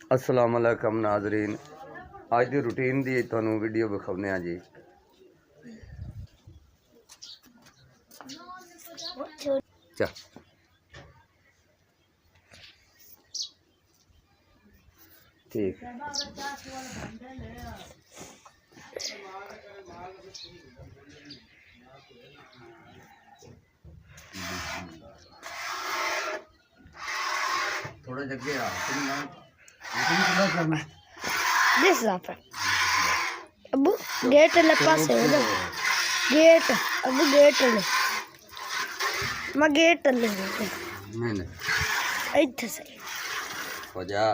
अस्सलाम वालेकुम नाजरीन, अज की रूटीन की तुहानू वीडियो विखाने जी। चल ठीक थोड़ा जगह दिस अबू गेट ले पास है ना गेट अबू गेट ले मैं गेट ले नहीं इधर से हो जा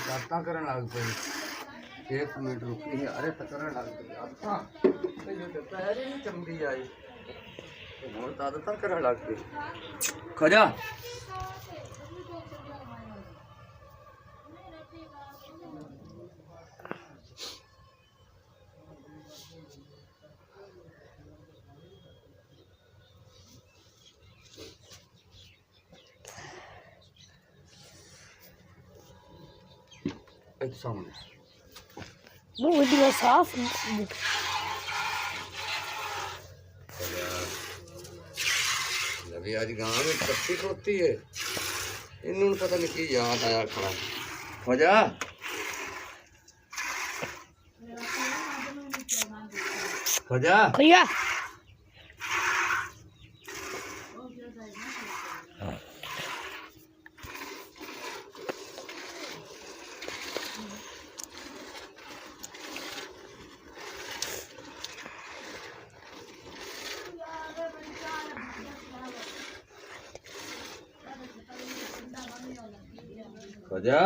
करता करन लग पे 1 मिनट रुकी है। अरे तो करन लग पे अच्छा तो पैर ही नहीं चमड़ी आई बहुत आदत करन लग पे खजा एक सामने वो वीडियो साफ अभी आज गाँव में पत्ती खोती है इन्होंने पता नहीं की याद आया खड़ा हो जा हो जा खैया खजा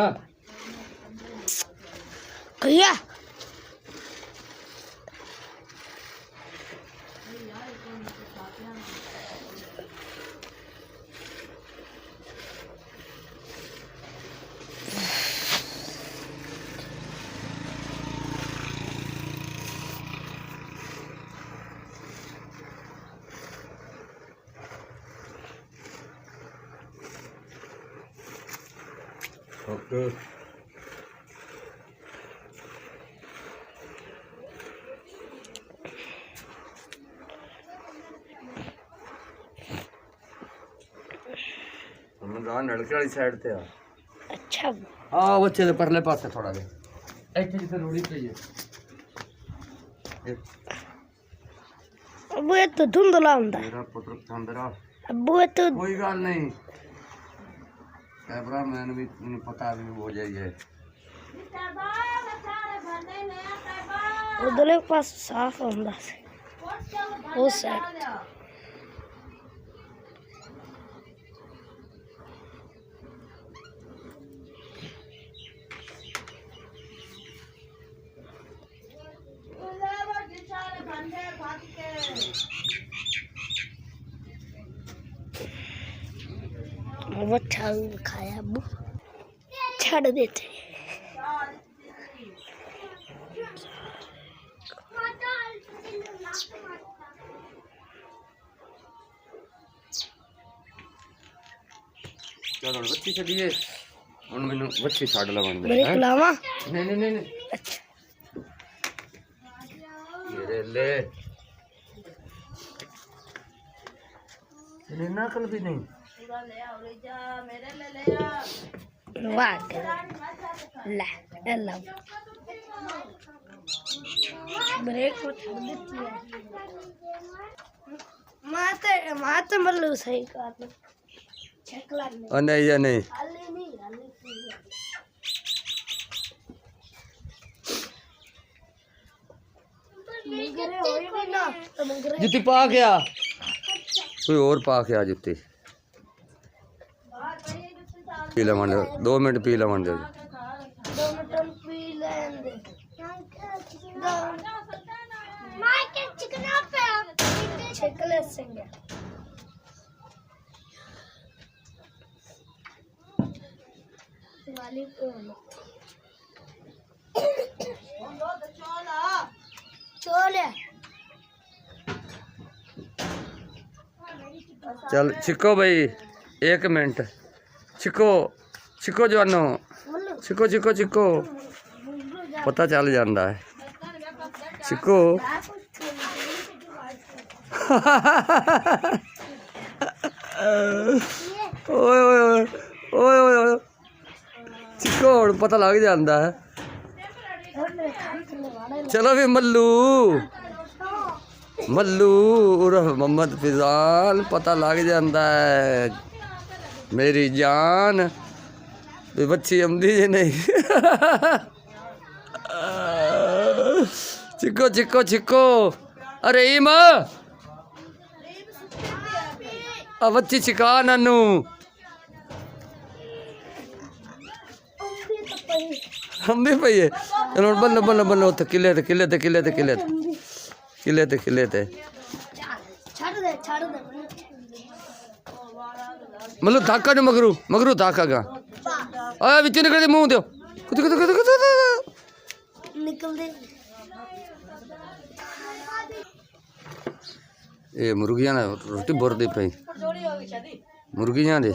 खैया ओके नलके वाली साइड ते आ अच्छा हाँ बच्चे दे परले पासे थोड़ा दे इत्थे जिथे रूड़ी पई है अबू ये तो धुंधला हुंदा मेरा पुत्र चंद्रा अबू ये तो कोई गल नहीं कैमरा मैन भी पता भी हो जाइए उधर पास साफ हुंदा से वो साइड वो छाल खाया अबू छड़ देते चलो बच्ची छड़िए हुन मैनू बच्ची छड़ लवन दे ब्रेक लावा नहीं नहीं नहीं नहीं अच्छा मेरे ले तेरे नकल भी नहीं वाह ला ला ब्रेक को छोड़ देती है माते मल्लू सही कर चकला नहीं या नहीं जुत्ती पा के आ कोई और पा के आ जुत्ती पी लवन दे 2 मिनट पी लवन दे 2 मिनट पी लेंदे माइक चिकना पे चकले संगे वाली को चोले चल छिको भाई। एक मिनट छिको छिको जवानो छिको छिको छिको पता चल जाता है छिको ओए ओए ओए ओए ओए ओए छिको हुण पता लग जाता है चलो भी मल्लू मल्लू उर्फ मोहम्मद फिजान पता लग जाता है मेरी जान भी बच्ची आमदी जी नहीं छिको छिको छिको अरे ईम बच्ची छिका नानू हम भी पई है चलो बनो बनो बनो उत्थे किले ते किले ते किले ते किले ते किले ते किले ते मतलब धाका ने मगरू मगरू धाका गा आ विच निकल दे मुंह दो कुछ कुछ कुछ कुछ निकल दे ये मुर्गियां ने रोटी भर दी पई मुर्गियां दे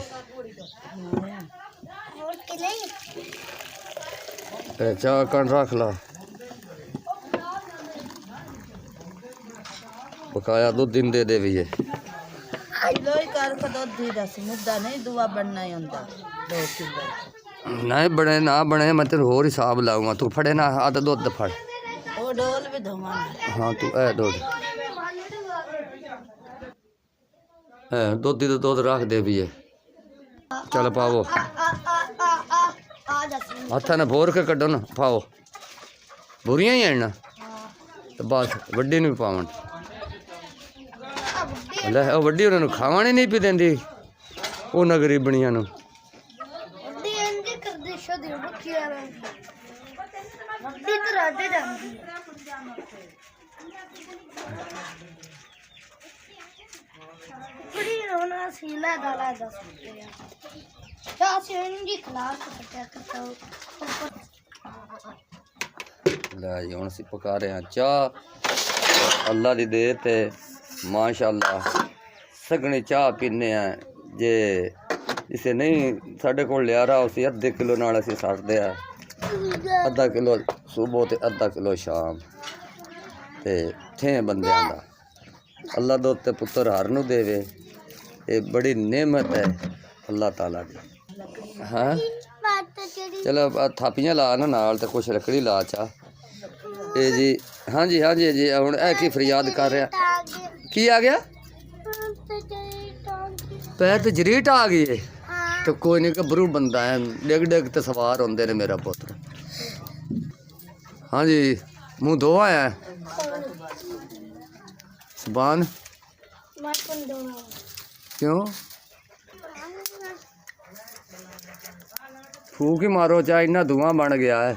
चाह कण रख ला बकाया दूध दिन दे दे भी है किलो ही करके दूध दी दस मुद्दा नहीं दुआ बनना ही होंदा 2 किलो नहीं बने ना बने मैं तेरे होर हिसाब लाऊंगा तू फड़े ना आधा दूध फड़ वो डोल भी धोवा हाँ तू ए दूध दूध दी तो दूध रख दे भी है चल पाओ हथा ने भोर के कड्डो ना पाओ बुरियां ही हैं ना तो बस वड्डी नहीं पावन ले वड्डी उन्होंने खावा नहीं पी देंदी उन्होंने गरीबनिया ले हुण असीं पका रहे हैं चाह अल्लाह दी दे ते माशाअल्लाह सगनी चाह पीने हैं जे इसे नहीं साढ़े को लिया रहा उसे अद्धे किलो नाल असीं सटदे आ अद्धा किलो सुबह ते अद्धा किलो शाम ते थे बंदियां दा अल्लाह दो ते पुत्र हर नूं देवे ये बड़ी नेमत है अल्लाह ताला दी हाँ चलो थापियां ला ना नाल ते कुछ लकड़ी ला चा ये जी हाँ जी हुण ऐ की फरियाद कर रहा की आ गया पैर ते जरीट आ गई है तो कोई नहीं गभरू बंदा है डिग डिग ते सवार होंदे ने मेरा पुत्र हाँ जी मुँह धो आया सुबान क्यों फूक ही मारो चाहे इन्ना धुआं बन गया है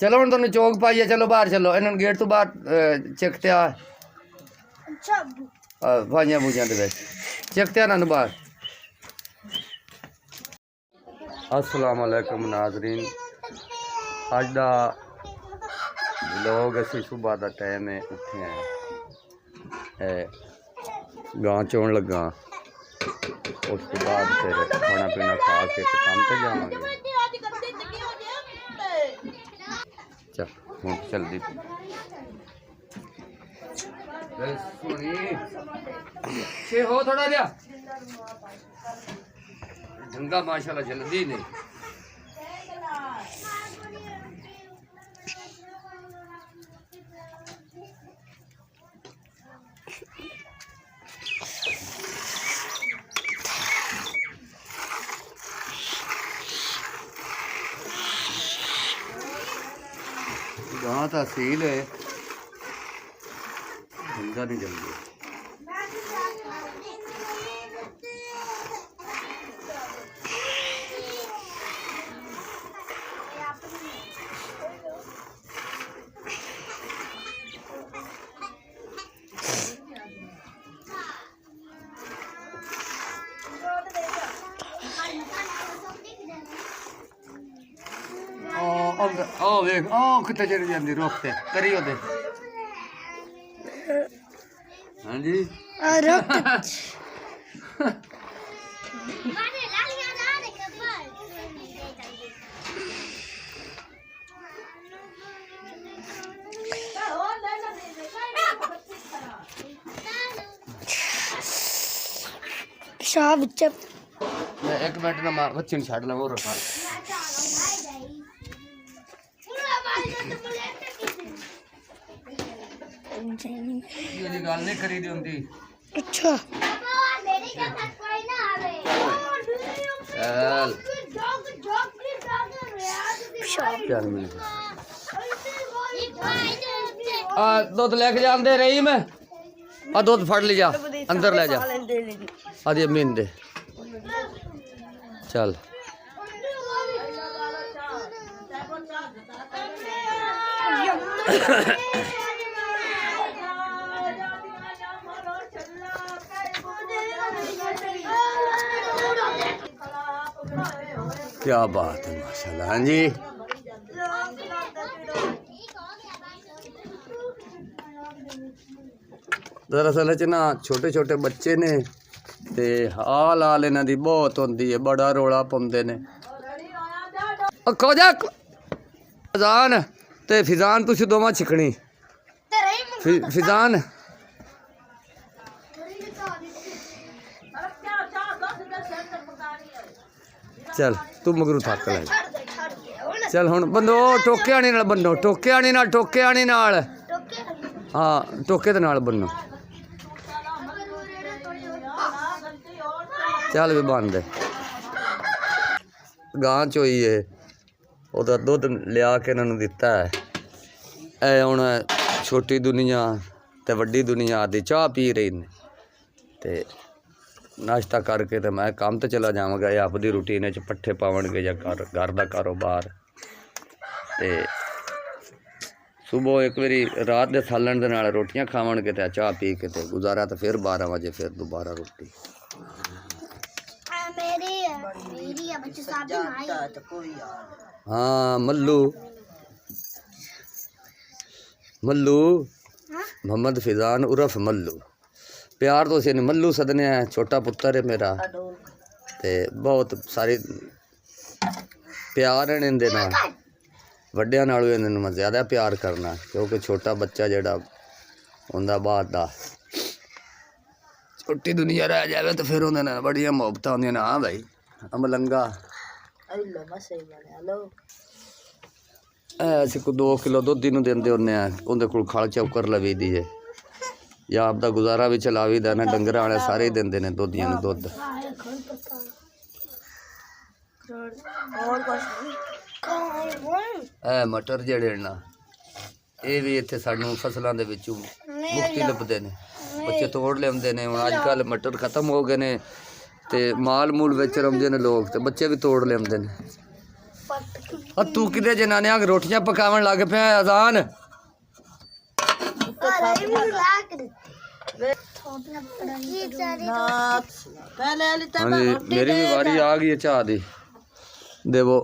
चलो हम तुम चौक पाइए चलो बाहर चलो इन्होंने गेट तो बाहर चकते आ भाइया भूजिया के चकते आ ना बाहर अस्सलाम वालेकुम नाजरीन अज दा लोग असी सुबह का टाइम है उठे हैं गां चोन लगा उस तो बाद फिर खाना पीना खा के काम पे जावांगे चल हूँ चलदी छे हो थोड़ा जा ढंगा माशाल्लाह जल्दी नहीं गां तहसील है ढंगा नहीं जल्दी ਵੇਖ ਕਿੱਥੇ ਚੜੀ ਜਾਂਦੀ ਰੁੱਖ ਤੇ ਕਰੀ ਉਹਦੇ हाँ जी शाह बच्चे मैं 1 मिनट ना मार बच्चे ने छाड़ ला वो रखा ये गल नहीं करी दी होंदी अच्छा चल मिल दुध लेके जाते रही मैं दुध फड़ ली जा अंदर ले जा आदि अमीन दे चल क्या बात है माशाल्लाह। हाँ जी दरअसल च ना छोटे छोटे बच्चे ने ते हाल हाल इन्हां दी बहुत होंदी है बड़ा रोला पाउंदे ने खोजा फिजान ते फिजान तुसी दोवां छिकनी फिजान चल तू मगरू थक लै चल हुण बंदो टोके आने नाल बन्नो टोके आने नाल हाँ टोके दे नाल बन्नो चल भी बन दे गां चोई है ਉਹਦਾ ਦੁੱਧ ਲਿਆ ਕੇ ਇਹਨਾਂ ਨੂੰ ਦਿੱਤਾ ਹੈ ਇਹ ਹੁਣ ਛੋਟੀ ਦੁਨੀਆ ਤੇ ਵੱਡੀ ਦੁਨੀਆ ਆਦੀ ਚਾਹ ਪੀ ਰਹੀ ਨੇ ਤੇ ਨਾਸ਼ਤਾ ਕਰਕੇ ਤੇ ਮੈਂ ਕੰਮ ਤੇ ਚਲਾ ਜਾਵਾਂਗਾ ਇਹ ਆਪਦੀ ਰੂਟੀਨ ਵਿੱਚ ਪੱਠੇ ਪਾਵਣਗੇ ਜਾਂ ਘਰ ਦਾ ਕਾਰੋਬਾਰ ਤੇ ਸਵੇਰ ਇੱਕ ਵਾਰੀ ਰਾਤ ਦੇ ਸਾਲਣ ਦੇ ਨਾਲ ਰੋਟੀਆਂ ਖਾਵਣਗੇ ਤੇ ਚਾਹ ਪੀ ਕੇ ਤੇ ਗੁਜ਼ਾਰਾ ਤੇ ਫਿਰ 12 ਵਜੇ ਫਿਰ ਦੁਬਾਰਾ ਰੋਟੀ हाँ मल्लू मल्लू मोहम्मद फिजान उर्फ मल्लू प्यार तो इसे मल्लू सदने है छोटा पुत्र है मेरा ते बहुत सारी प्यार है इनदे नाल वड्डियां नालों इन्हां नूं मैं ज़्यादा प्यार करना क्योंकि छोटा बच्चा जिहड़ा हुंदा बाद दा छोटी दुनिया रह जाए तो फिर उन्हें बड़ियां मुहब्बतां होंदियां ने हाँ भाई अमलंगा ਅਸੀਂ ਕੋ 2 ਕਿਲੋ ਦੁੱਧ ਨੂੰ ਦਿੰਦੇ ਹੁੰਦੇ ਆ ਉਹਦੇ ਕੋਲ ਖਲ ਚੌਕਰ ਲਵੀ ਦੀ ਹੈ ਜਾਂ ਆਪਦਾ ਗੁਜ਼ਾਰਾ ਵੀ ਚਲਾਵੀਦਾ ਨਾ ਡੰਗਰਾਂ ਵਾਲੇ ਸਾਰੇ ਦਿੰਦੇ ਨੇ ਦੁੱਧੀਆਂ ਨੂੰ ਦੁੱਧ ਇਹ ਮਟਰ ਜਿਹੜੇ ਨਾ ਇਹ ਵੀ ਇੱਥੇ ਸਾਨੂੰ ਫਸਲਾਂ ਦੇ ਵਿੱਚੋਂ ਮੁਕਤੀ ਲੱਭਦੇ ਨੇ ਬੱਚੇ ਤੋੜ ਲਿਆਉਂਦੇ ਨੇ ਹੁਣ ਅੱਜ ਕੱਲ੍ਹ ਮਟਰ ਖਤਮ ਹੋ ਗਏ ਨੇ ਤੇ ਮਾਲ ਮੂਲ ਵਿੱਚ ਰਮਦੇ ਨੇ ਲੋਕ ਤੇ ਬੱਚੇ ਵੀ ਤੋੜ ਲਿਆਉਂਦੇ ਨੇ ਆ ਤੂੰ ਕਿਤੇ ਜਨਾਨਿਆਂ ਰੋਟੀਆਂ ਪਕਾਉਣ ਲੱਗ ਪਿਆ ਅਜ਼ਾਨ मेरी भी बारी आ गई है चाह दी देवो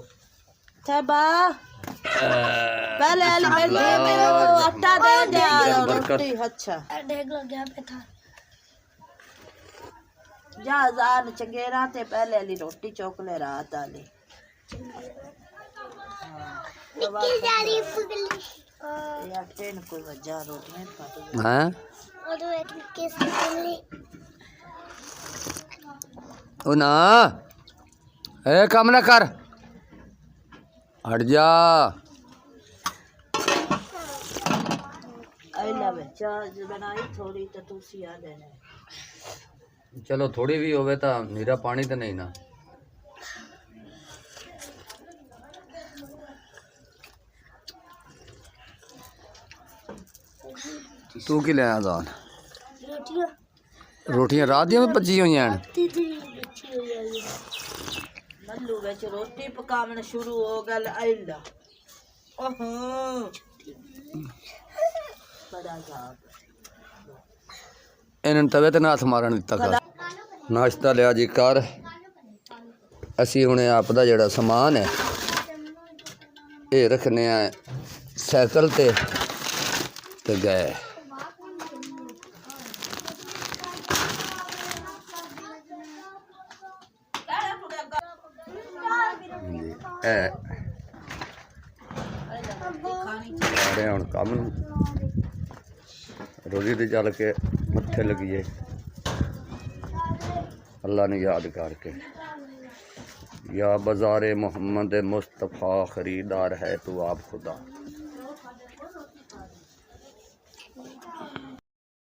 पहले आटा दे दे रोटी अच्छा जा जान चंगेरा ते पहले वाली रोटी चोकले रात वाली निक्की जारी पगली यार तेन कोई वजह रोटी नहीं खाती हैं और एक किस पगली ओ ना ए काम ना कर हट जा आई लव चार्ज बनाई थोड़ी तो तुसी आ देने चलो थोड़ी भी होवे ता नीरा पानी तो नहीं ना तू की ले आजान रोटियां रात दियां भी भजी हुई हैं मल्लू विच रोटी पकावन शुरू हो गल आइला ओहो बड़ा जाब इन्होंने तवे ते हथ मारन दिता कर नाश्ता लिया जी कर असी हुणे आपदा जिहड़ा समान है ये रखने साइकिल ते गए ਆ ਰਹੇ ਹੁਣ ਕੰਮ ਨੂੰ ਰੋਜ਼ੀ ਦੇ ਚੱਲ ਕੇ ਮੱਥੇ ਲੱਗੀਏ अल्लाह ने याद करके। या बाज़ारे मोहम्मद मुस्तफ़ा ख़रीदार है तू आप खुदा।